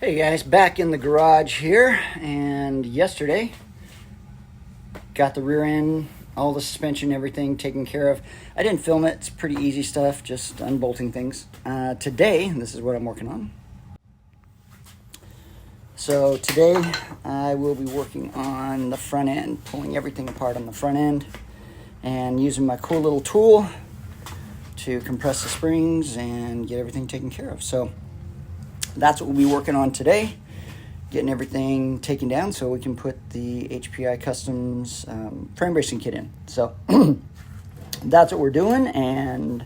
Hey guys, back in the garage here, and yesterday got the rear end, all the suspension, everything taken care of. I didn't film it, it's pretty easy stuff, just unbolting things. Today, this is what I'm working on. So today I will be working on the front end, pulling everything apart on the front end and using my cool little tool to compress the springs and get everything taken care of. So that's what we'll be working on today, getting everything taken down so we can put the HPI Customs frame bracing kit in. So that's what we're doing, and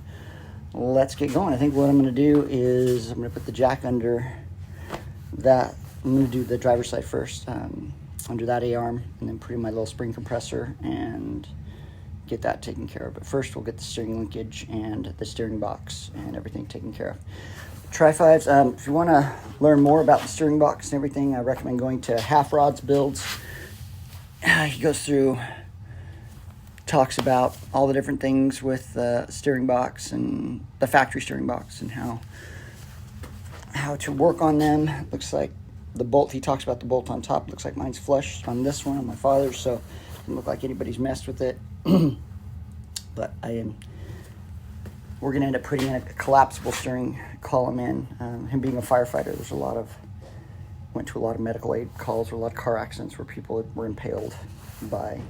let's get going. I think what I'm going to do is I'm going to put the jack under that. I'm going to do the driver's side first, under that A-arm, and then put in my little spring compressor and get that taken care of. But first we'll get the steering linkage and the steering box and everything taken care of. Tri-5s, if you want to learn more about the steering box and everything, I recommend going to HAFF Rod's builds. He goes through, talks about all the different things with the steering box and the factory steering box and how to work on them. It looks like the bolt, he talks about the bolt on top. It looks like mine's flush on this one, on my father's, so it doesn't look like anybody's messed with it. But we're going to end up putting in a collapsible steering column in. Him being a firefighter, went to a lot of medical aid calls or a lot of car accidents where people were impaled by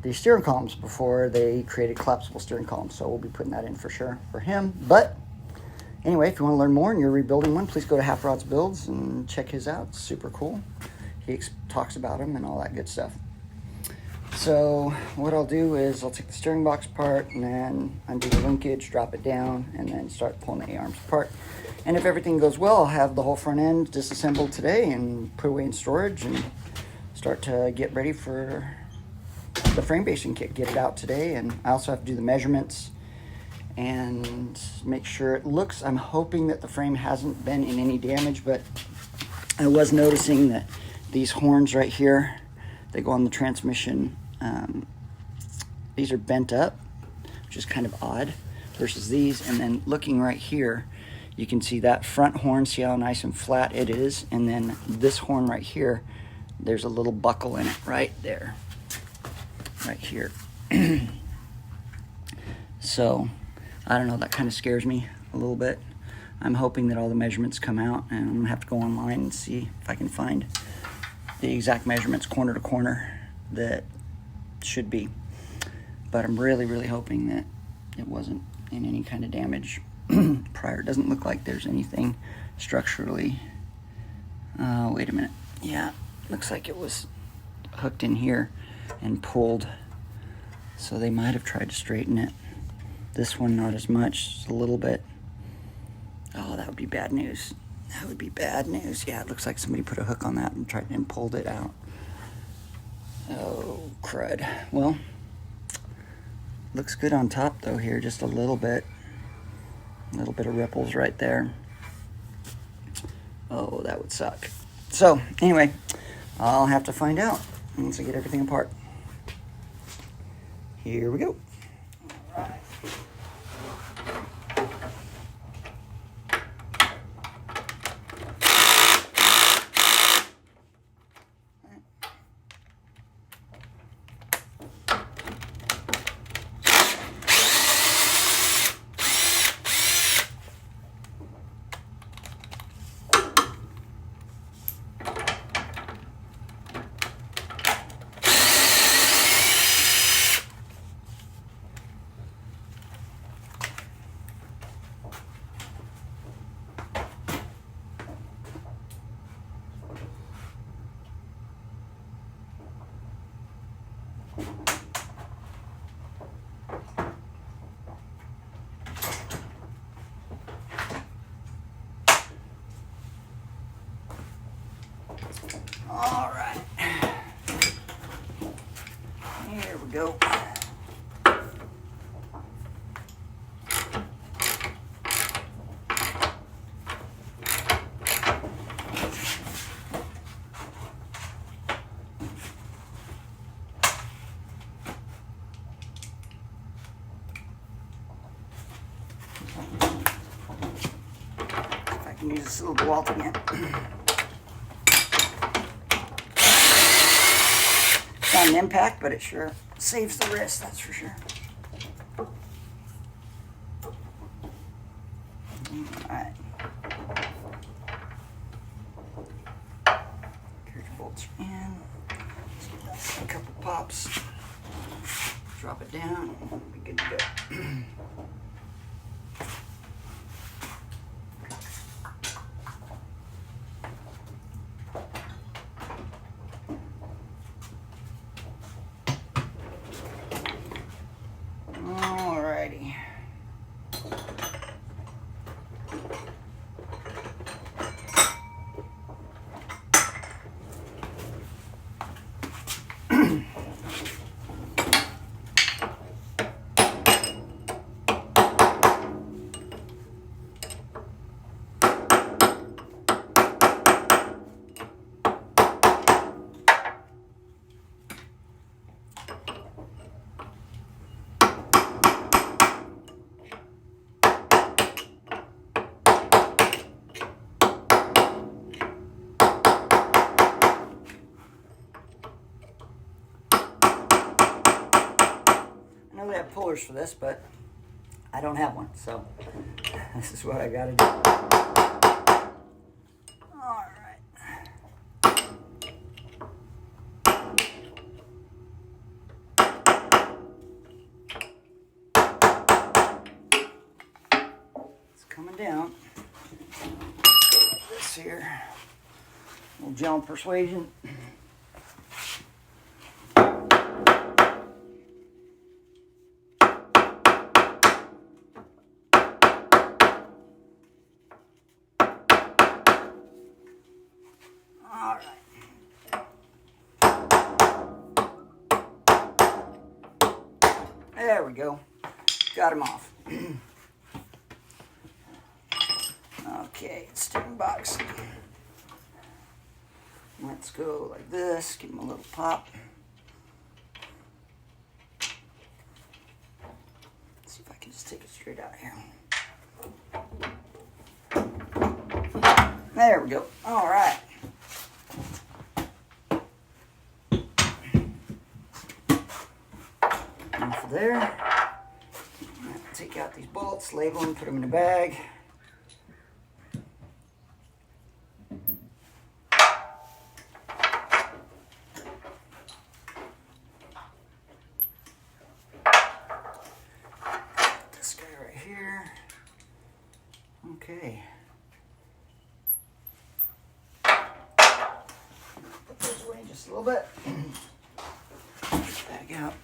the steering columns before they created collapsible steering columns. So we'll be putting that in for sure for him. But anyway, if you want to learn more and you're rebuilding one, please go to HAFF Rod's Builds and check his out. It's super cool. He talks about him and all that good stuff. So what I'll do is I'll take the steering box apart and then undo the linkage, drop it down, and then start pulling the A-arms apart. And if everything goes well, I'll have the whole front end disassembled today and put away in storage and start to get ready for the frame bracing kit. Get it out today, and I also have to do the measurements and make sure it looks. I'm hoping that the frame hasn't been in any damage, but I was noticing that these horns right here, they go on the transmission. These are bent up, which is kind of odd, versus these. And then looking right here, you can see that front horn, see how nice and flat it is. And then this horn right here, there's a little buckle in it right there, right here. So I don't know, that kind of scares me a little bit. I'm hoping that all the measurements come out, and I'm gonna have to go online and see if I can find the exact measurements corner to corner that should be. But I'm really hoping that it wasn't in any kind of damage prior. It doesn't look like there's anything structurally. Wait a minute. Yeah, looks like it was hooked in here and pulled. So they might have tried to straighten it. This one, not as much, just a little bit. Oh, that would be bad news. That would be bad news. Yeah, it looks like somebody put a hook on that and tried and pulled it out. Oh, crud. Well, looks good on top though here, just a little bit. A little bit of ripples right there. Oh, that would suck. So, anyway, I'll have to find out once I get everything apart. Here we go. All right. All right, here we go. can use this little DeWalt again. It's not an impact, but it sure saves the wrist, that's for sure. Alright. Here's your bolts in. Let's give that a couple pops. Drop it down, and we'll be good to go. Alrighty. I know they have pullers for this, but I don't have one, so this is what I gotta do. Alright. It's coming down. This here. Little gel persuasion. There we go. Got him off. Okay, steering box. Let's go like this. Give him a little pop. Let's see if I can just take it straight out here. There we go. All right. Off there. Take out these bolts, label them, put them in a bag. This guy right here. Okay. Put those away just a little bit. Bag out.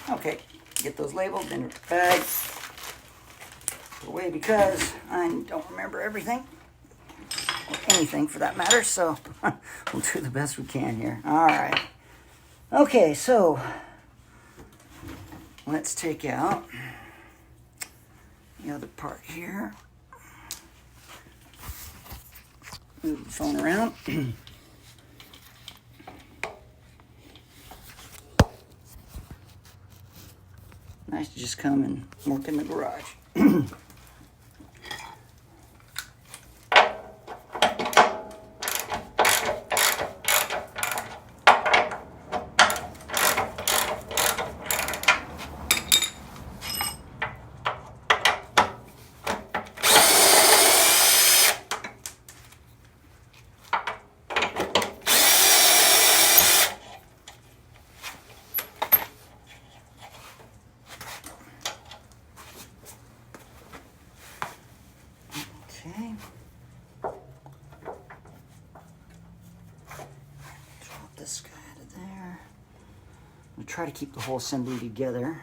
Okay, get those labeled in a bag. Put away because I don't remember everything, or anything for that matter, so we'll do the best we can here. Alright. Okay, so let's take out the other part here. Move the phone around. Nice to just come and work in the garage. Okay. Drop this guy out of there. I'm going to try to keep the whole assembly together.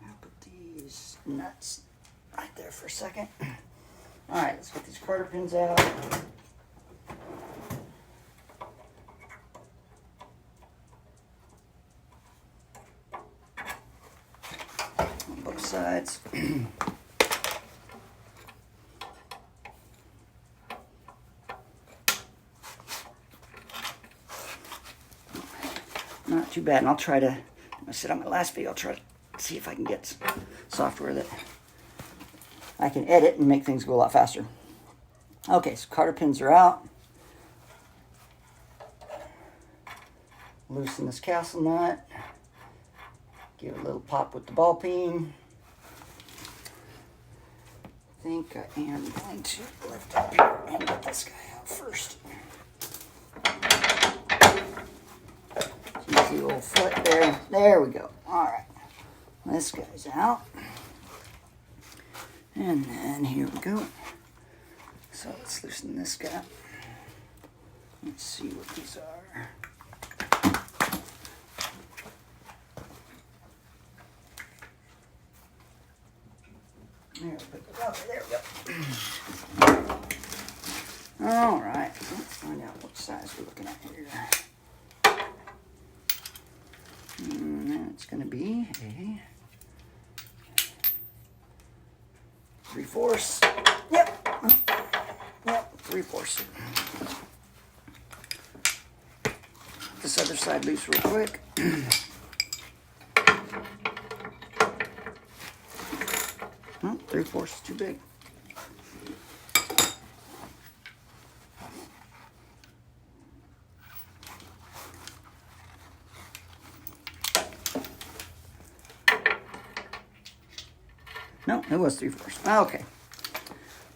I'll put these nuts right there for a second. All right, let's get these quarter pins out. On both sides. Not too bad, and I'll try to, I said on my last video, I'll try to see if I can get software that I can edit and make things go a lot faster. Okay, so cotter pins are out. Loosen this castle nut. Give it a little pop with the ball peen. I think I am going to lift up here and get this guy out first. Easy little foot there. There we go. All right. This guy's out. And then here we go. So let's loosen this guy. Let's see what these are. There we go. All right. Let's find out what size we're looking at here. And it's going to be a 3/4. Yep. Yep, 3/4. This other side loose real quick. Oh, 3/4 is too big. No, it was 3/4. Okay.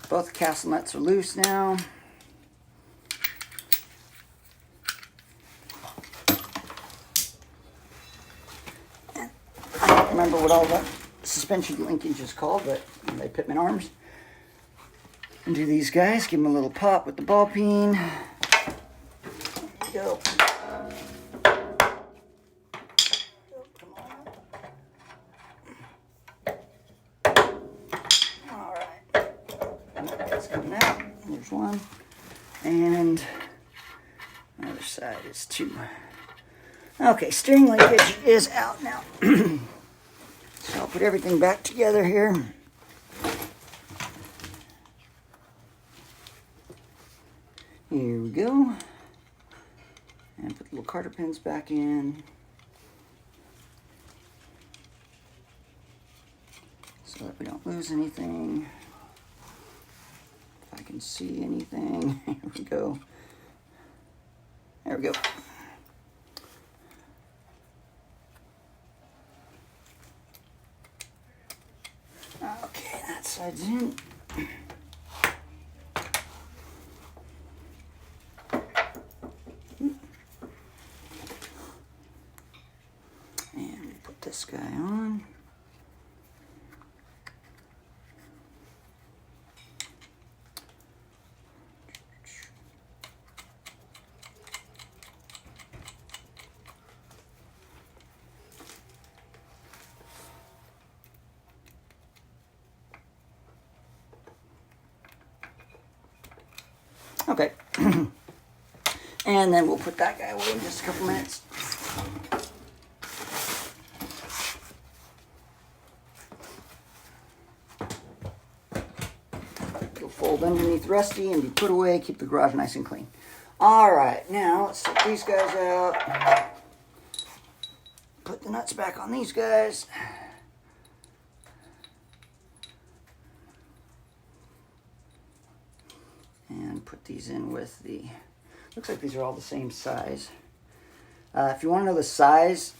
Both castle nuts are loose now. And I don't remember what all the suspension linkage is called, but they Pitman arms. And do these guys, give them a little pop with the ball peen. There you go. There's one, and the other side is 2. Okay, steering linkage is out now. So I'll put everything back together here. Here we go. And put the little cotter pins back in. So that we don't lose anything. I can see anything. Here we go. There we go. Okay, that side's in. And put this guy on. Okay. And then we'll put that guy away in just a couple minutes. It'll fold underneath Rusty and be put away, keep the garage nice and clean. All right, now let's set these guys out. Put the nuts back on these guys. And put these in with the, looks like these are all the same size. If you want to know the size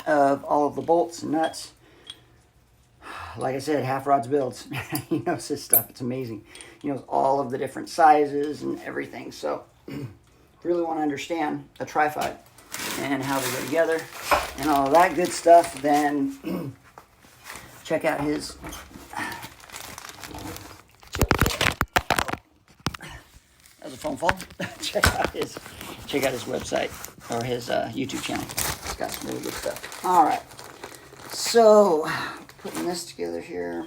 of all of the bolts and nuts, like I said, Half Rod's builds. He knows this stuff. It's amazing. He knows all of the different sizes and everything. So if you really want to understand a tripod and how they go together and all of that good stuff, then check out his that was a phone fall. check out his website or his YouTube channel. It's got some really good stuff. All right, so putting this together here.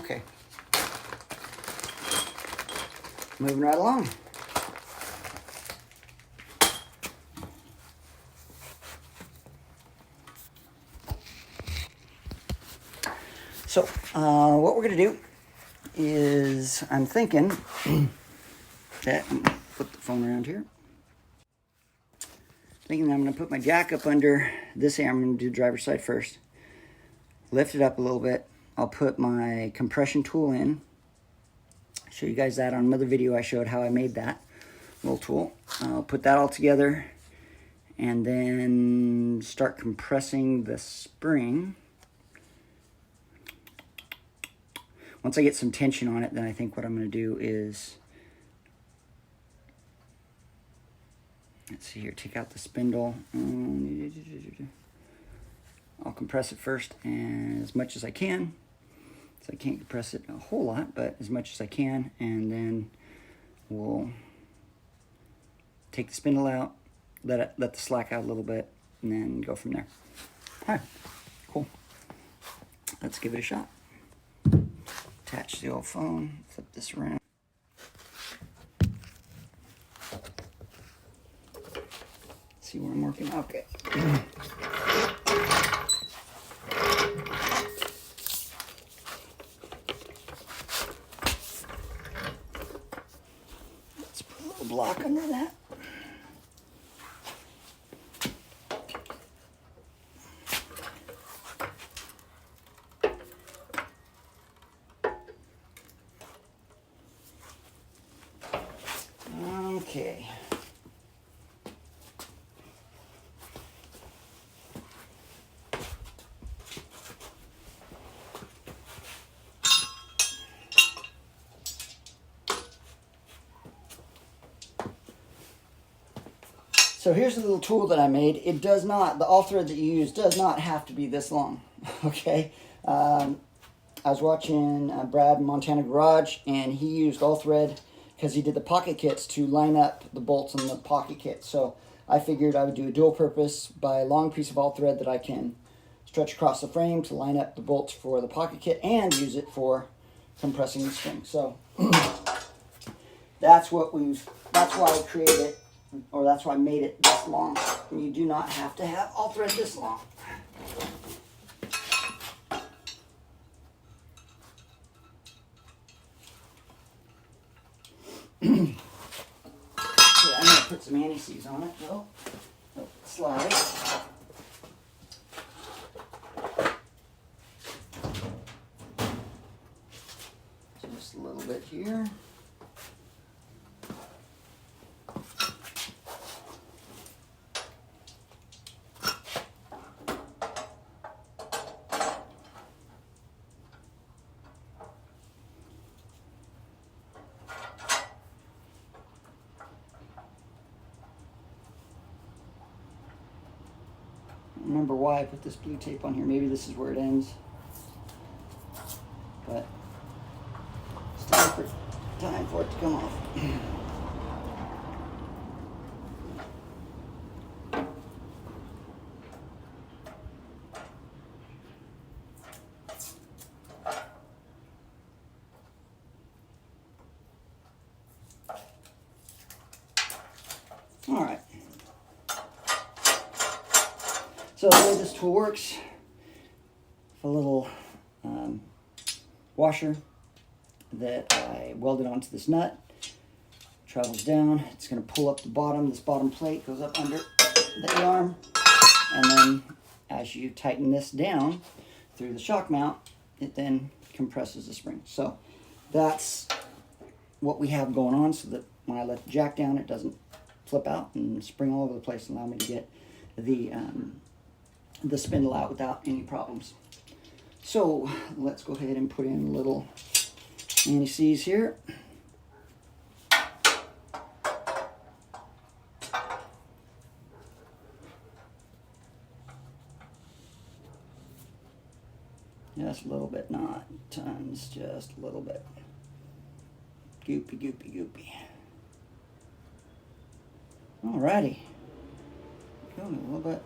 Okay. Moving right along. So, what we're going to do is, I'm thinking that, put the phone around here. Thinking that I'm going to put my jack up under this here. I'm going to do driver's side first. Lift it up a little bit. I'll put my compression tool in. Show you guys that on another video. I showed how I made that little tool. I'll put that all together and then start compressing the spring. Once I get some tension on it, then I think what I'm going to do is, let's see here, take out the spindle. I'll compress it first, and as much as I can. So I can't compress it a whole lot, but as much as I can, and then we'll take the spindle out, let the slack out a little bit, and then go from there. All right, cool. Let's give it a shot. Attach the old phone, flip this around. See where I'm working. Okay. Let's put a little block under that. Okay. So here's the little tool that I made. It does not, the all thread that you use does not have to be this long, okay? I was watching Brad in Montana Garage, and he used all thread because he did the pocket kits to line up the bolts in the pocket kit. So I figured I would do a dual purpose, buy a long piece of all thread that I can stretch across the frame to line up the bolts for the pocket kit and use it for compressing the string. So that's why I created it, or that's why I made it this long. And you do not have to have all thread this long. Okay, I'm going to put some anti-seize on it though. Oh, slide. Just a little bit here. Remember why I put this blue tape on here. Maybe this is where it ends. But it's time for it to come off. All right. So the way this tool works, a little washer that I welded onto this nut, travels down, it's going to pull up the bottom, this bottom plate goes up under the arm, and then as you tighten this down through the shock mount, it then compresses the spring. So that's what we have going on, so that when I let the jack down, it doesn't flip out and spring all over the place and allow me to get the spindle out without any problems. So let's go ahead and put in a little anti-seize here. Just a little bit, not tons, just a little bit. Goopy, goopy, goopy. Alrighty. Going a little bit.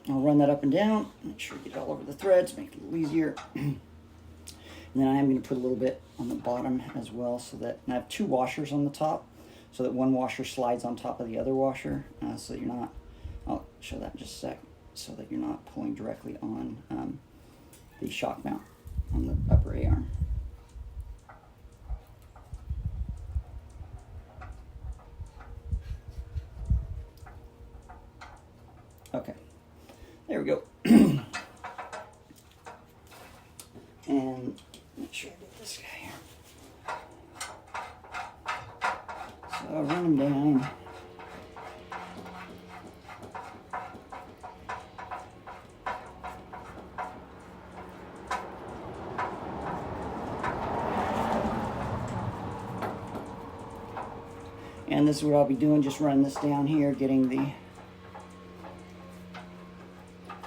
I'll run that up and down, make sure you get it all over the threads, make it a little easier. And then I am going to put a little bit on the bottom as well, so that, and I have 2 washers on the top, so that one washer slides on top of the other washer, so that you're not, I'll show that in just a sec, so that you're not pulling directly on the shock mount on the upper A-arm. Okay, there we go. And make sure I get this guy here. So I'll run him down. And this is what I'll be doing, just running this down here, getting the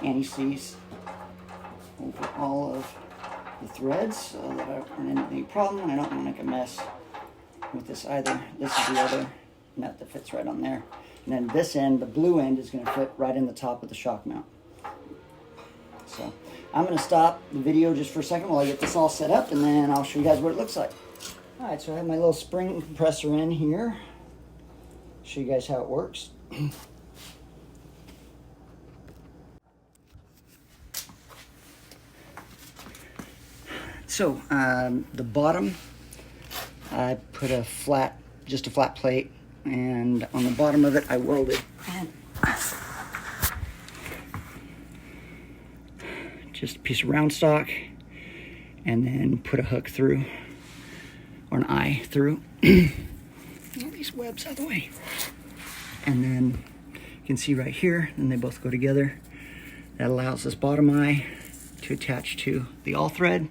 anti-seize over all of the threads so that I don't run into any problem, and I don't want to make a mess with this either. This is the other nut that fits right on there. And then this end, the blue end, is going to fit right in the top of the shock mount. So I'm going to stop the video just for a second while I get this all set up, and then I'll show you guys what it looks like. Alright, so I have my little spring compressor in here. Show you guys how it works. So the bottom, I put a flat, just a flat plate, and on the bottom of it I welded just a piece of round stock, and then put a hook through, or an eye through. All these webs out of the way. And then you can see right here, and they both go together. That allows this bottom eye to attach to the all thread.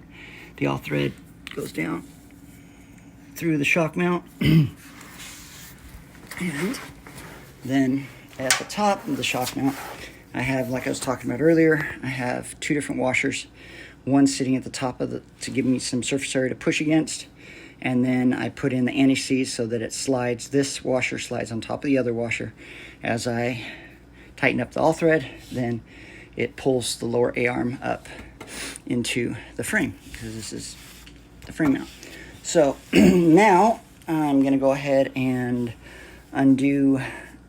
The all thread goes down through the shock mount. And then at the top of the shock mount, I have, like I was talking about earlier, I have 2 different washers. One sitting at the top of the, to give me some surface area to push against. And then I put in the anti-seize so that it slides, this washer slides on top of the other washer. As I tighten up the all thread, then it pulls the lower A-arm up into the frame, because this is the frame mount. So now I'm going to go ahead and undo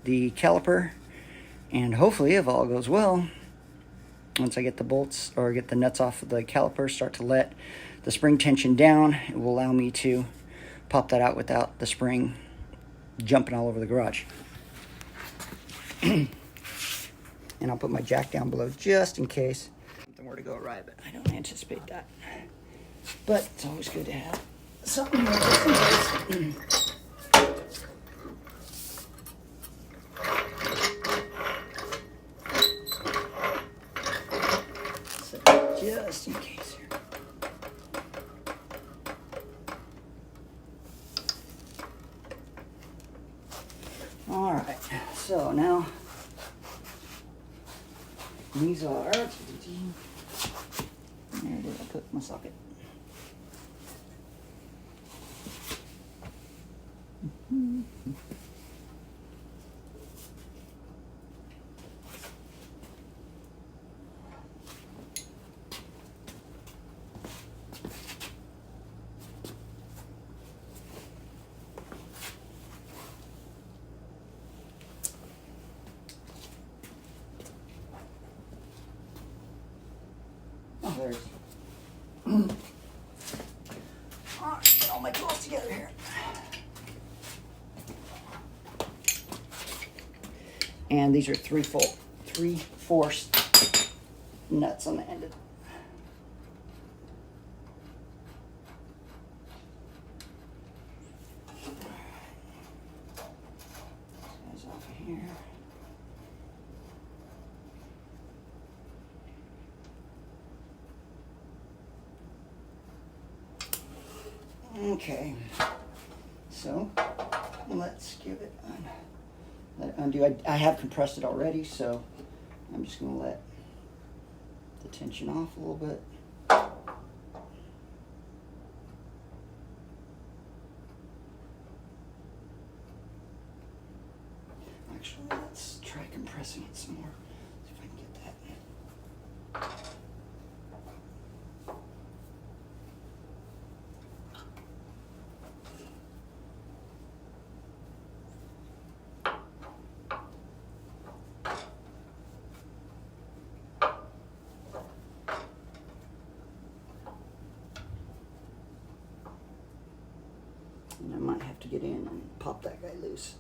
the caliper, and hopefully, if all goes well, once I get the bolts or get the nuts off of the caliper, start to let the spring tension down, it will allow me to pop that out without the spring jumping all over the garage. And I'll put my jack down below just in case something were to go awry, but I don't anticipate that. But it's always good to have something there just in case. So just in case here. All right, so now these are, where did I put my socket? Oh, there's. All right, get all my tools together here. And these are 3/4 nuts on the end of it. This off of here. Okay, so let's give it let it undo. I have compressed it already, so I'm just going to let the tension off a little bit. Actually, let's try compressing it some more. See if I can get that. get in and pop that guy loose.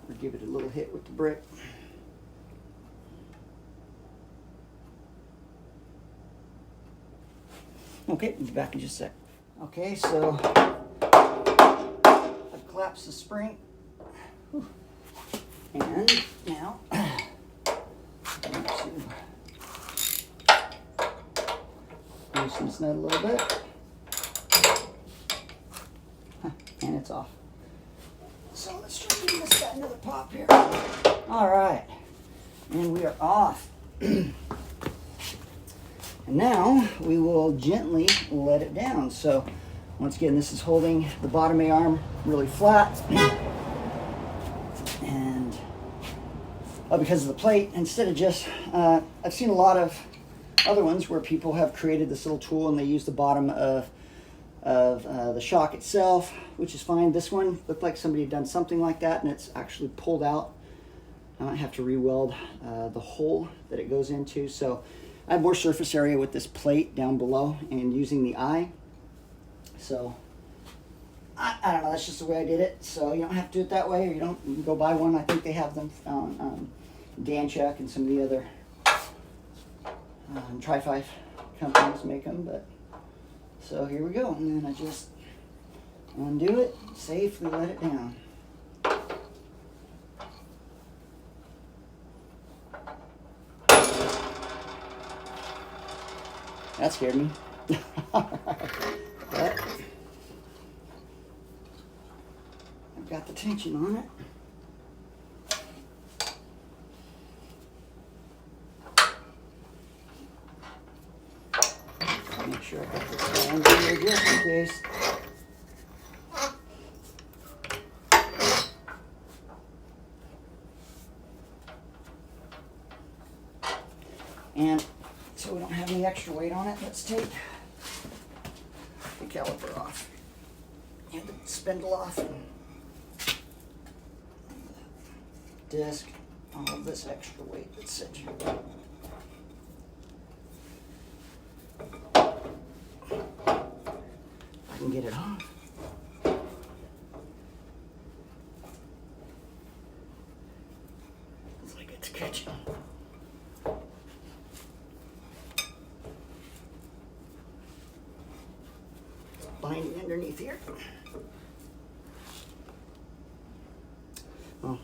Or give it a little hit with the brick. Okay, be back in just a sec. Okay, so I've collapsed the spring. Whew. And now loosen this nut a little bit. And it's off. So let's try to give this guy another pop here. All right, and we are off. And now we will gently let it down. So once again, this is holding the bottom of the arm really flat. And because of the plate, instead of just, I've seen a lot of other ones where people have created this little tool and they use the bottom of the shock itself, which is fine. This one looked like somebody had done something like that and it's actually pulled out. I might have to re-weld the hole that it goes into. So I have more surface area with this plate down below and using the eye. So I don't know, that's just the way I did it. So you don't have to do it that way, or you can go buy one. I think they have them on Danchuck and some of the other Tri-5 companies make them. But so here we go, and then I just undo it, safely let it down. That scared me. But I've got the tension on it. Make sure I got this guy under here just in case. And so we don't have any extra weight on it, let's take the caliper off and the spindle off and the disc, all of this extra weight that's sitting here. I can get it off. It's like it's catching. Binding underneath here. Well,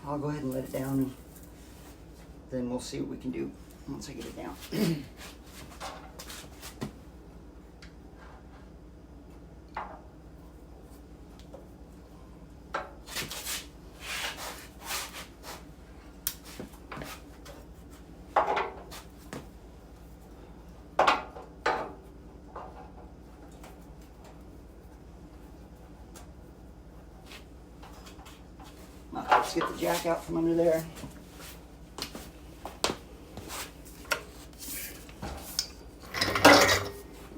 I'll go ahead and let it down, and then we'll see what we can do once I get it down. Let's get the jack out from under there.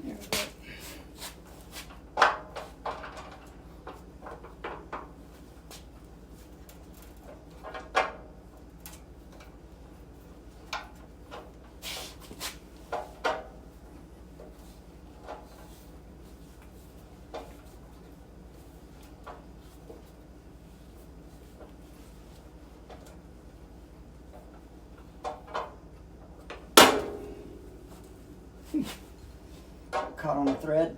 There we go. Caught on the thread.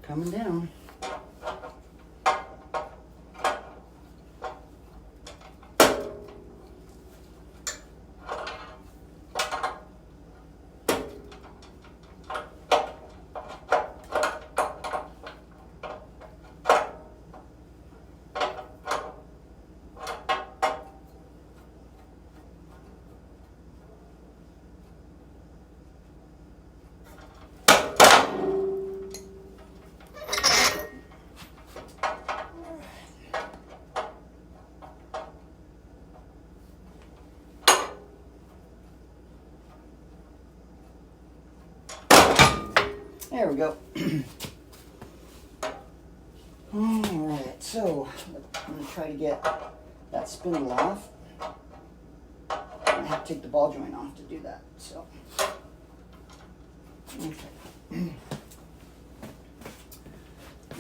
Coming down. There we go. All right. So I'm going to try to get that spindle off. I have to take the ball joint off to do that. So, okay.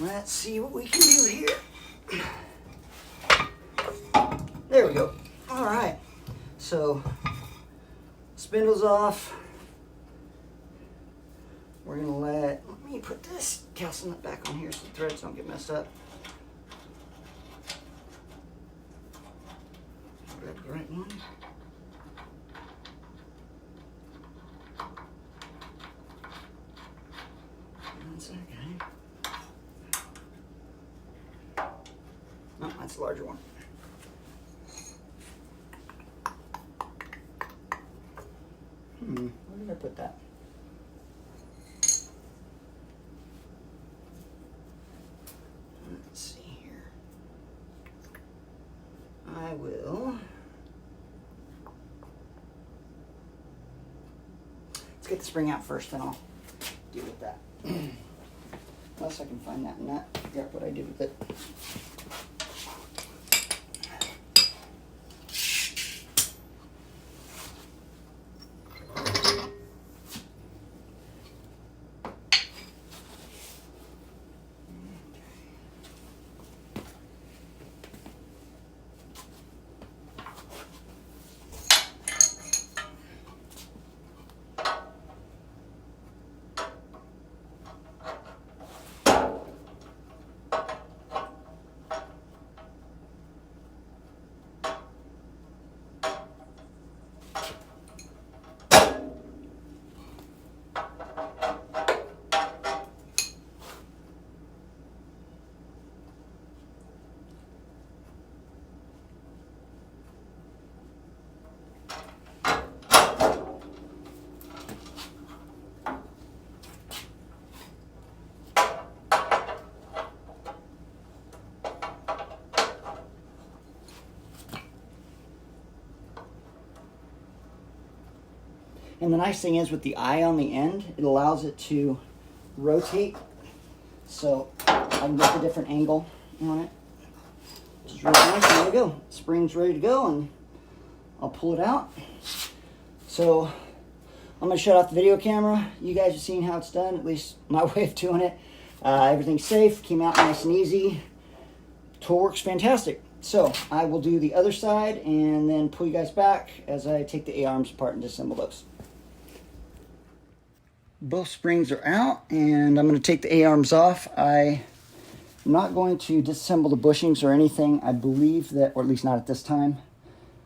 Let's see what we can do here. There we go. All right. So, spindle's off. We're gonna let me put this cast nut back on here so the threads don't get messed up. Grab the right one. Okay. No, that's the larger one. Where did I put that? Let's see here. I will. Let's get the spring out first, then I'll deal with that. Unless I can find that nut, figure out what I did with it. And the nice thing is with the eye on the end, it allows it to rotate. So I can get the different angle on it. Which is really nice. There we go. Spring's ready to go, and I'll pull it out. So I'm going to shut off the video camera. You guys have seen how it's done, at least my way of doing it. Everything's safe, came out nice and easy. Tool works fantastic. So I will do the other side and then pull you guys back as I take the A-arms apart and disassemble those. Both springs are out, and I'm going to take the A-arms off. I'm not going to disassemble the bushings or anything. I believe that, or at least not at this time,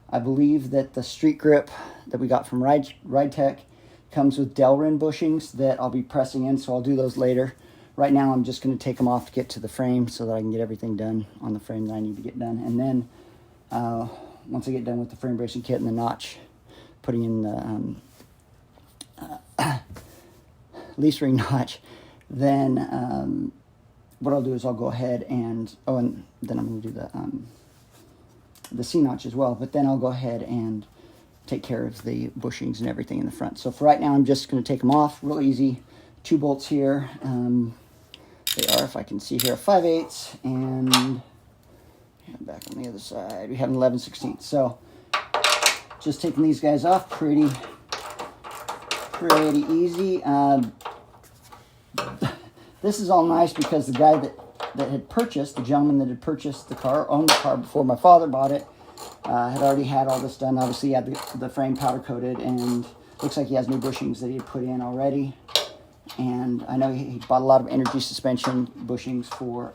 I believe that the street grip that we got from Ride Tech comes with Delrin bushings that I'll be pressing in, so I'll do those later. Right now I'm just going to take them off to get to the frame so that I can get everything done on the frame that I need to get done. And then once I get done with the frame bracing kit and the notch, putting in the lease ring notch, then what I'll do is I'll go ahead and, and then I'm going to do the C-notch as well, but then I'll go ahead and take care of the bushings and everything in the front. So for right now, I'm just going to take them off. Real easy. 2 bolts here. They are, if I can see here, 5/8, and back on the other side, we have an 11/16. So just taking these guys off, pretty easy. This is all nice because the guy that had purchased, the gentleman that had purchased the car, owned the car before my father bought it, had already had all this done. Obviously, he had the frame powder coated, and looks like he has new bushings that he had put in already. And I know he bought a lot of energy suspension bushings for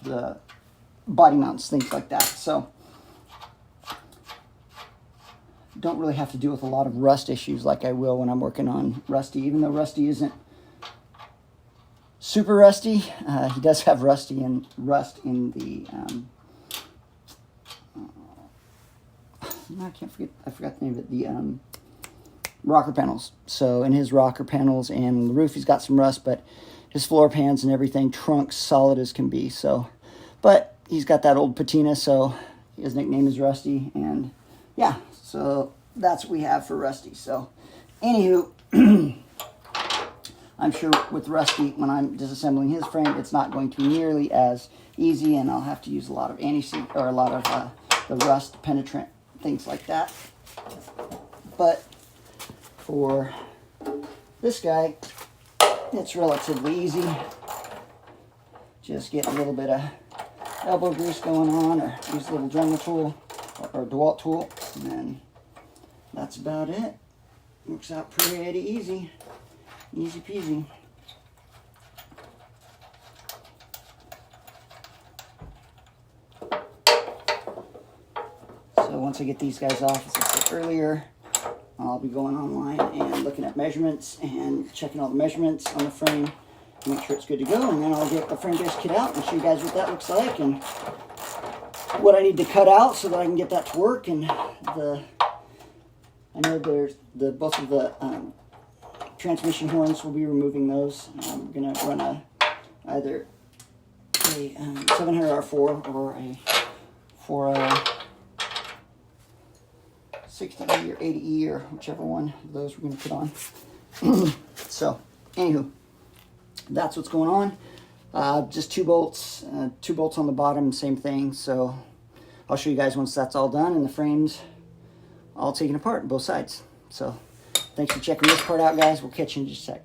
the body mounts, things like that. So don't really have to deal with a lot of rust issues like I will when I'm working on Rusty. Even though Rusty isn't super rusty, he does have rust in the I forgot the name of it, the rocker panels. So in his rocker panels and the roof, he's got some rust, but his floor pans and everything, trunk solid as can be. So, but he's got that old patina, so his nickname is Rusty. And yeah, so that's what we have for Rusty. So anywho, I'm sure with Rusty, when I'm disassembling his frame, it's not going to be nearly as easy, and I'll have to use a lot of anti-seep or a lot of the rust penetrant, things like that. But for this guy, it's relatively easy. Just get a little bit of elbow grease going on, or use a little Dremel tool or DeWalt tool, and then that's about it. Works out pretty easy. Easy peasy. So once I get these guys off, as I said earlier, I'll be going online and looking at measurements and checking all the measurements on the frame to make sure it's good to go, and then I'll get the frame base kit out and show you guys what that looks like and what I need to cut out so that I can get that to work. And I know there's both of the transmission horns, will be removing those. I'm gonna run either a 700R4 or a 60E or 80E, or whichever one of those we're gonna put on. So, anywho, that's what's going on. Just two bolts on the bottom, same thing. So I'll show you guys once that's all done and the frame's all taken apart, both sides. So thanks for checking this part out, guys. We'll catch you in just a sec.